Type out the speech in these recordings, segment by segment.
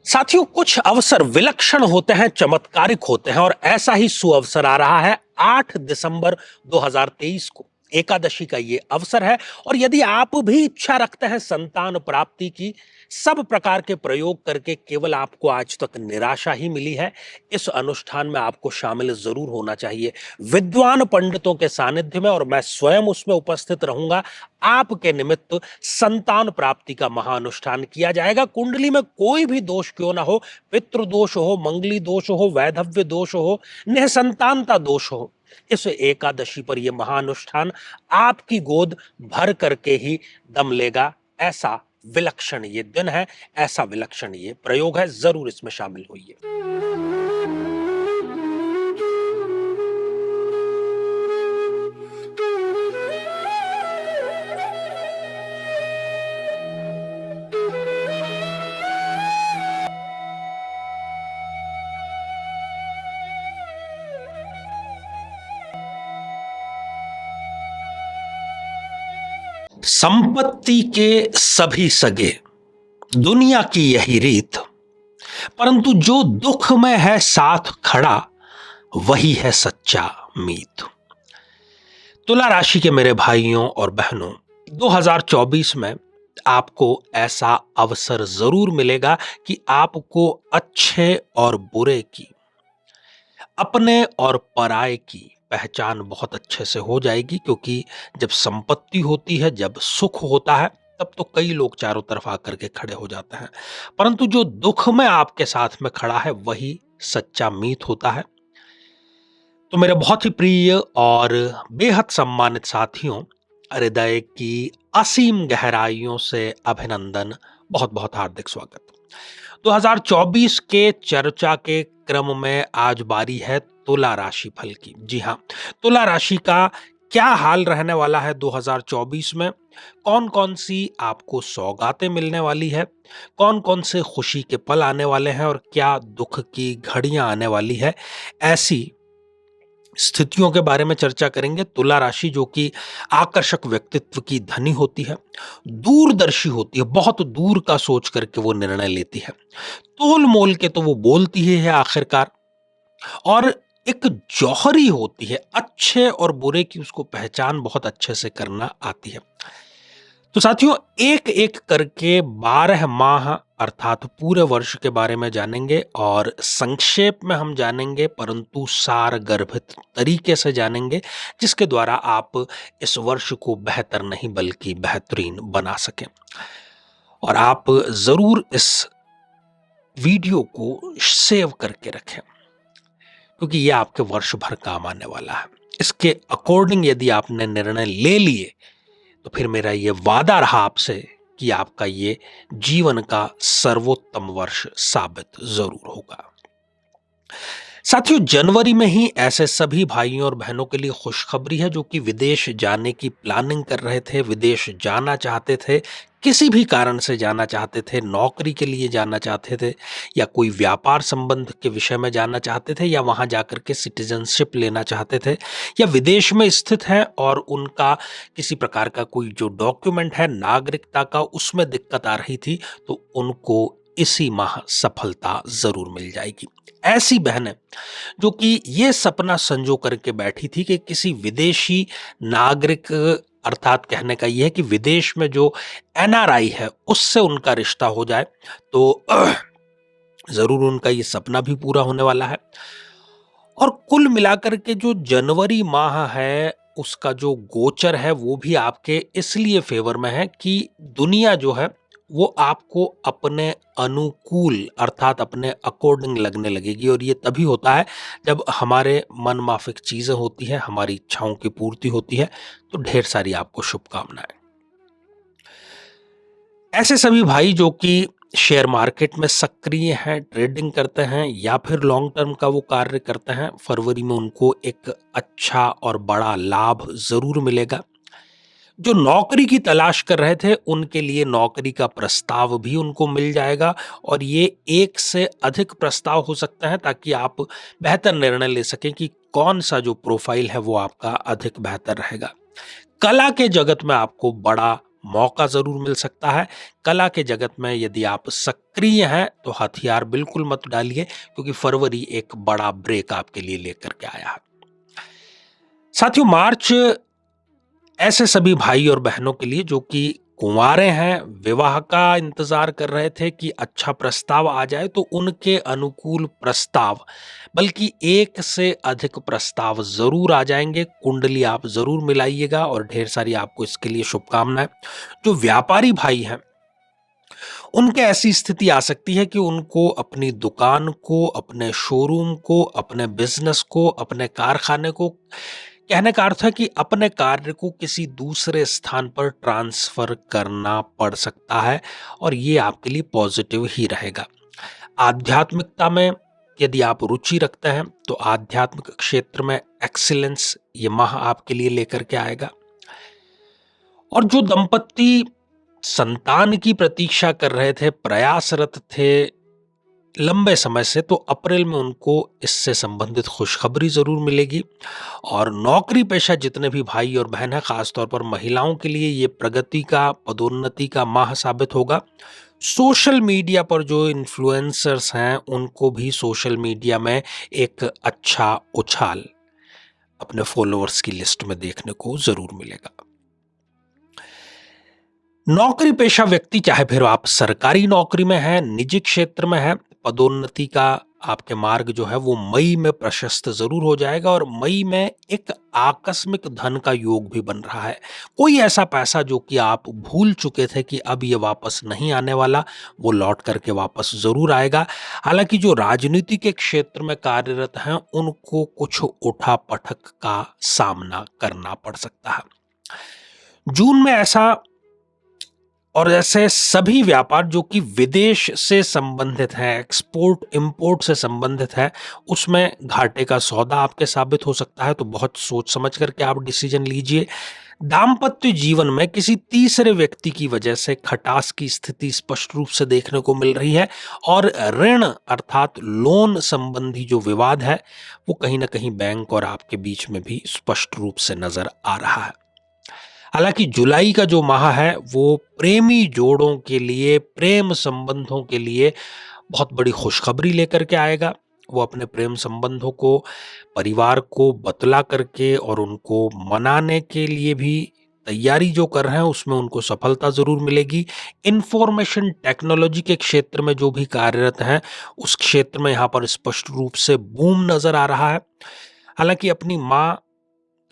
साथियों, कुछ अवसर विलक्षण होते हैं, चमत्कारिक होते हैं और ऐसा ही सुअवसर आ रहा है 8 दिसंबर 2023 को। एकादशी का ये अवसर है और यदि आप भी इच्छा रखते हैं संतान प्राप्ति की, सब प्रकार के प्रयोग करके केवल आपको आज तक निराशा ही मिली है, इस अनुष्ठान में आपको शामिल जरूर होना चाहिए। विद्वान पंडितों के सानिध्य में और मैं स्वयं उसमें उपस्थित रहूंगा। आपके निमित्त संतान प्राप्ति का महाअनुष्ठान किया जाएगा। कुंडली में कोई भी दोष क्यों ना हो, पितृदोष हो, मंगली दोष हो, वैधव्य दोष हो, निसंतानता दोष हो, इस एकादशी पर यह महाअनुष्ठान आपकी गोद भर करके ही दम लेगा। ऐसा विलक्षण ये दिन है, ऐसा विलक्षण ये प्रयोग है, जरूर इसमें शामिल होइए। संपत्ति के सभी सगे, दुनिया की यही रीत, परंतु जो दुख में है साथ खड़ा, वही है सच्चा मीत। तुला राशि के मेरे भाइयों और बहनों, 2024 में आपको ऐसा अवसर जरूर मिलेगा कि आपको अच्छे और बुरे की, अपने और पराये की पहचान बहुत अच्छे से हो जाएगी। क्योंकि जब संपत्ति होती है, जब सुख होता है, तब तो कई लोग चारों तरफ आकर के खड़े हो जाते हैं, परंतु जो दुख में आपके साथ में खड़ा है वही सच्चा मीत होता है। तो मेरे बहुत ही प्रिय और बेहद सम्मानित साथियों, हृदय की असीम गहराइयों से अभिनंदन, बहुत बहुत हार्दिक स्वागत। 2024 के चर्चा के क्रम में आज बारी है तुला राशि फल की। जी हाँ, तुला राशि का क्या हाल रहने वाला है 2024 में, कौन कौन सी आपको सौगातें मिलने वाली है, कौन कौन से खुशी के पल आने वाले हैं और क्या दुख की घड़ियां आने वाली है, ऐसी स्थितियों के बारे में चर्चा करेंगे। तुला राशि जो कि आकर्षक व्यक्तित्व की धनी होती है, दूरदर्शी होती है, बहुत दूर का सोच करके वो निर्णय लेती है, तोल मोल के तो वो बोलती ही है आखिरकार, और एक जौहरी होती है, अच्छे और बुरे की उसको पहचान बहुत अच्छे से करना आती है। तो साथियों, एक एक करके 12 माह अर्थात पूरे वर्ष के बारे में जानेंगे और संक्षेप में हम जानेंगे, परंतु सार गर्भित तरीके से जानेंगे, जिसके द्वारा आप इस वर्ष को बेहतर नहीं बल्कि बेहतरीन बना सकें। और आप जरूर इस वीडियो को सेव करके रखें, क्योंकि यह आपके वर्ष भर काम आने वाला है। इसके अकॉर्डिंग यदि आपने निर्णय ले लिए तो फिर मेरा ये वादा रहा आपसे कि आपका ये जीवन का सर्वोत्तम वर्ष साबित जरूर होगा। साथियों, जनवरी में ही ऐसे सभी भाइयों और बहनों के लिए खुशखबरी है जो कि विदेश जाने की प्लानिंग कर रहे थे, विदेश जाना चाहते थे, किसी भी कारण से जाना चाहते थे, नौकरी के लिए जाना चाहते थे, या कोई व्यापार संबंध के विषय में जाना चाहते थे, या वहां जाकर के सिटीजनशिप लेना चाहते थे, या विदेश में स्थित हैं और उनका किसी प्रकार का कोई जो डॉक्यूमेंट है नागरिकता का, उसमें दिक्कत आ रही थी, तो उनको इसी माह सफलता जरूर मिल जाएगी। ऐसी बहनें जो कि ये सपना संजो करके बैठी थी कि किसी विदेशी नागरिक, अर्थात कहने का यह है कि विदेश में जो एनआरआई है उससे उनका रिश्ता हो जाए, तो जरूर उनका ये सपना भी पूरा होने वाला है। और कुल मिलाकर के जो जनवरी माह है उसका जो गोचर है वो भी आपके इसलिए फेवर में है कि दुनिया जो है वो आपको अपने अनुकूल अर्थात अपने अकॉर्डिंग लगने लगेगी। और ये तभी होता है जब हमारे मन माफिक चीजें होती हैं, हमारी इच्छाओं की पूर्ति होती है। तो ढेर सारी आपको शुभकामनाएं। ऐसे सभी भाई जो कि शेयर मार्केट में सक्रिय हैं, ट्रेडिंग करते हैं या फिर लॉन्ग टर्म का वो कार्य करते हैं, फरवरी में उनको एक अच्छा और बड़ा लाभ जरूर मिलेगा। जो नौकरी की तलाश कर रहे थे उनके लिए नौकरी का प्रस्ताव भी उनको मिल जाएगा, और ये एक से अधिक प्रस्ताव हो सकता है ताकि आप बेहतर निर्णय ले सकें कि कौन सा जो प्रोफाइल है वो आपका अधिक बेहतर रहेगा। कला के जगत में आपको बड़ा मौका जरूर मिल सकता है। कला के जगत में यदि आप सक्रिय हैं तो हथियार बिल्कुल मत डालिए, क्योंकि फरवरी एक बड़ा ब्रेक आपके लिए लेकर के आया है। साथियों, मार्च ऐसे सभी भाई और बहनों के लिए जो कि कुंवारे हैं, विवाह का इंतजार कर रहे थे कि अच्छा प्रस्ताव आ जाए, तो उनके अनुकूल प्रस्ताव, बल्कि एक से अधिक प्रस्ताव जरूर आ जाएंगे। कुंडली आप जरूर मिलाइएगा और ढेर सारी आपको इसके लिए शुभकामनाएं। जो व्यापारी भाई हैं, उनके ऐसी स्थिति आ सकती है कि उनको अपनी दुकान को, अपने शोरूम को, अपने बिजनेस को, अपने कारखाने को, कहने का अर्थ है कि अपने कार्य को किसी दूसरे स्थान पर ट्रांसफर करना पड़ सकता है, और ये आपके लिए पॉजिटिव ही रहेगा। आध्यात्मिकता में यदि आप रुचि रखते हैं तो आध्यात्मिक क्षेत्र में एक्सीलेंस ये माह आपके लिए लेकर के आएगा। और जो दंपत्ति संतान की प्रतीक्षा कर रहे थे, प्रयासरत थे लंबे समय से, तो अप्रैल में उनको इससे संबंधित खुशखबरी जरूर मिलेगी। और नौकरी पेशा जितने भी भाई और बहन हैं, खासतौर पर महिलाओं के लिए ये प्रगति का, पदोन्नति का माह साबित होगा। सोशल मीडिया पर जो इन्फ्लुएंसर्स हैं, उनको भी सोशल मीडिया में एक अच्छा उछाल अपने फॉलोअर्स की लिस्ट में देखने को जरूर मिलेगा। नौकरी पेशा व्यक्ति, चाहे फिर आप सरकारी नौकरी में हैं, निजी क्षेत्र में हैं, पदोन्नति का आपके मार्ग जो है वो मई में प्रशस्त जरूर हो जाएगा। और मई में एक आकस्मिक धन का योग भी बन रहा है। कोई ऐसा पैसा जो कि आप भूल चुके थे कि अब ये वापस नहीं आने वाला, वो लौट करके वापस जरूर आएगा। हालांकि जो राजनीति के क्षेत्र में कार्यरत हैं, उनको कुछ उठा पटक का सामना करना पड़ सकता है। जून में ऐसा, और ऐसे सभी व्यापार जो कि विदेश से संबंधित है, एक्सपोर्ट इंपोर्ट से संबंधित है, उसमें घाटे का सौदा आपके साबित हो सकता है। तो बहुत सोच समझ करके आप डिसीजन लीजिए। दाम्पत्य जीवन में किसी तीसरे व्यक्ति की वजह से खटास की स्थिति स्पष्ट रूप से देखने को मिल रही है। और ऋण अर्थात लोन संबंधी जो विवाद है, वो कहीं ना कहीं बैंक और आपके बीच में भी स्पष्ट रूप से नजर आ रहा है। हालांकि जुलाई का जो माह है वो प्रेमी जोड़ों के लिए, प्रेम संबंधों के लिए बहुत बड़ी खुशखबरी लेकर के आएगा। वो अपने प्रेम संबंधों को परिवार को बतला करके और उनको मनाने के लिए भी तैयारी जो कर रहे हैं, उसमें उनको सफलता जरूर मिलेगी। इंफॉर्मेशन टेक्नोलॉजी के क्षेत्र में जो भी कार्यरत हैं, उस क्षेत्र में यहाँ पर स्पष्ट रूप से बूम नजर आ रहा है। हालांकि अपनी माँ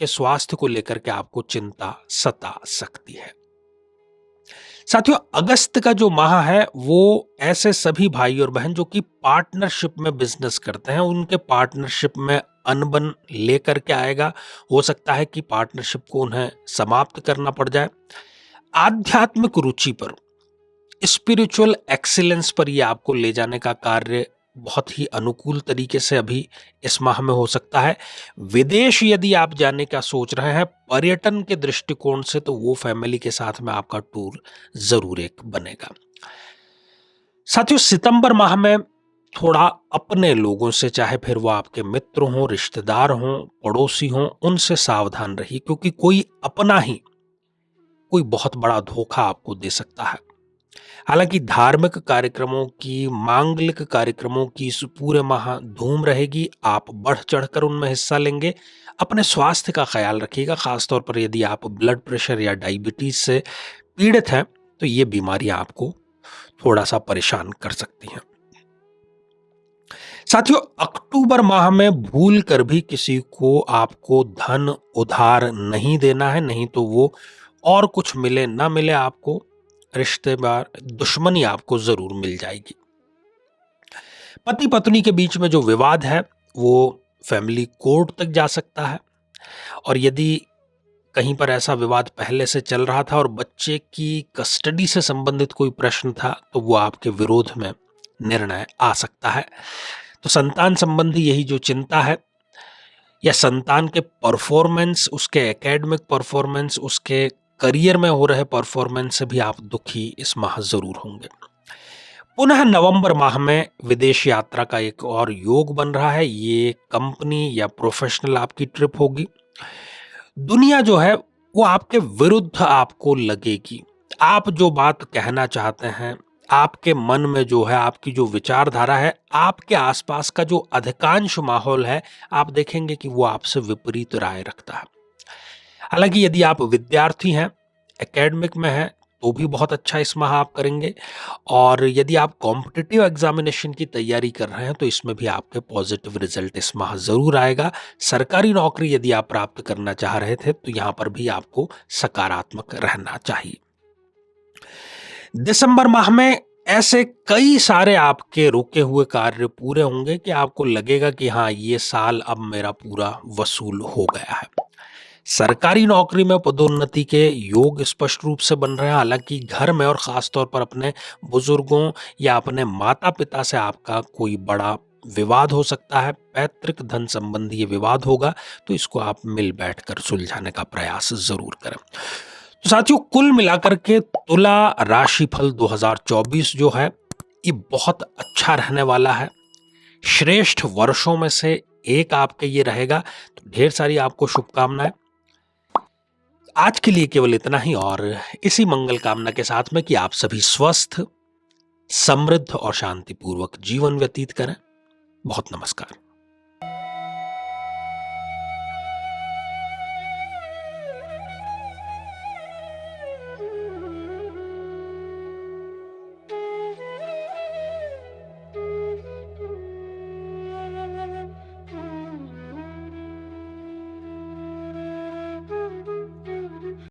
के स्वास्थ्य को लेकर के आपको चिंता सता सकती है। साथियों, अगस्त का जो माह है वो ऐसे सभी भाई और बहन जो कि पार्टनरशिप में बिजनेस करते हैं, उनके पार्टनरशिप में अनबन लेकर के आएगा। हो सकता है कि पार्टनरशिप को उन्हें समाप्त करना पड़ जाए। आध्यात्मिक रुचि पर, स्पिरिचुअल एक्सीलेंस पर ये आपको ले जाने का कार्य बहुत ही अनुकूल तरीके से अभी इस माह में हो सकता है। विदेश यदि आप जाने का सोच रहे हैं पर्यटन के दृष्टिकोण से, तो वो फैमिली के साथ में आपका टूर जरूर एक बनेगा। साथियों, सितंबर माह में थोड़ा अपने लोगों से, चाहे फिर वो आपके मित्र हों, रिश्तेदार हों, पड़ोसी हों, उनसे सावधान रहिए, क्योंकि कोई अपना ही कोई बहुत बड़ा धोखा आपको दे सकता है। हालांकि धार्मिक कार्यक्रमों की, मांगलिक कार्यक्रमों की इस पूरे माह धूम रहेगी। आप बढ़ चढ़कर उनमें हिस्सा लेंगे। अपने स्वास्थ्य का ख्याल रखिएगा, खासतौर पर यदि आप ब्लड प्रेशर या डायबिटीज से पीड़ित हैं, तो ये बीमारियां आपको थोड़ा सा परेशान कर सकती हैं। साथियों, अक्टूबर माह में भूल कर भी किसी को आपको धन उधार नहीं देना है, नहीं तो वो और कुछ मिले ना मिले, आपको रिश्तेदार दुश्मनी आपको जरूर मिल जाएगी। पति पत्नी के बीच में जो विवाद है वो फैमिली कोर्ट तक जा सकता है। और यदि कहीं पर ऐसा विवाद पहले से चल रहा था और बच्चे की कस्टडी से संबंधित कोई प्रश्न था, तो वो आपके विरोध में निर्णय आ सकता है। तो संतान संबंधी यही जो चिंता है, या संतान के परफॉर्मेंस, उसके एकेडमिक परफॉर्मेंस, उसके करियर में हो रहे परफॉर्मेंस से भी आप दुखी इस माह जरूर होंगे। पुनः नवंबर माह में विदेश यात्रा का एक और योग बन रहा है। ये कंपनी या प्रोफेशनल आपकी ट्रिप होगी। दुनिया जो है वो आपके विरुद्ध आपको लगेगी, आप जो बात कहना चाहते हैं, आपके मन में जो है, आपकी जो विचारधारा है, आपके आसपास का जो अधिकांश माहौल है, आप देखेंगे कि वो आपसे विपरीत राय रखता है। हालांकि यदि आप विद्यार्थी हैं, एकेडमिक में हैं, तो भी बहुत अच्छा इस माह आप करेंगे, और यदि आप कॉम्पिटिटिव एग्जामिनेशन की तैयारी कर रहे हैं तो इसमें भी आपके पॉजिटिव रिजल्ट इस माह जरूर आएगा। सरकारी नौकरी यदि आप प्राप्त करना चाह रहे थे तो यहां पर भी आपको सकारात्मक रहना चाहिए। दिसंबर माह में ऐसे कई सारे आपके रुके हुए कार्य पूरे होंगे कि आपको लगेगा कि हाँ, ये साल अब मेरा पूरा वसूल हो गया है। सरकारी नौकरी में पदोन्नति के योग स्पष्ट रूप से बन रहे हैं। हालांकि घर में और खास तौर पर अपने बुजुर्गों या अपने माता पिता से आपका कोई बड़ा विवाद हो सकता है, पैतृक धन संबंधी ये विवाद होगा, तो इसको आप मिल बैठकर सुलझाने का प्रयास जरूर करें। तो साथियों, कुल मिलाकर के तुला राशिफल 2024 जो है ये बहुत अच्छा रहने वाला है। श्रेष्ठ वर्षों में से एक आपके ये रहेगा, तो ढेर सारी आपको शुभकामनाएं। आज के लिए केवल इतना ही, और इसी मंगल कामना के साथ में कि आप सभी स्वस्थ, समृद्ध और शांतिपूर्वक जीवन व्यतीत करें। बहुत नमस्कार।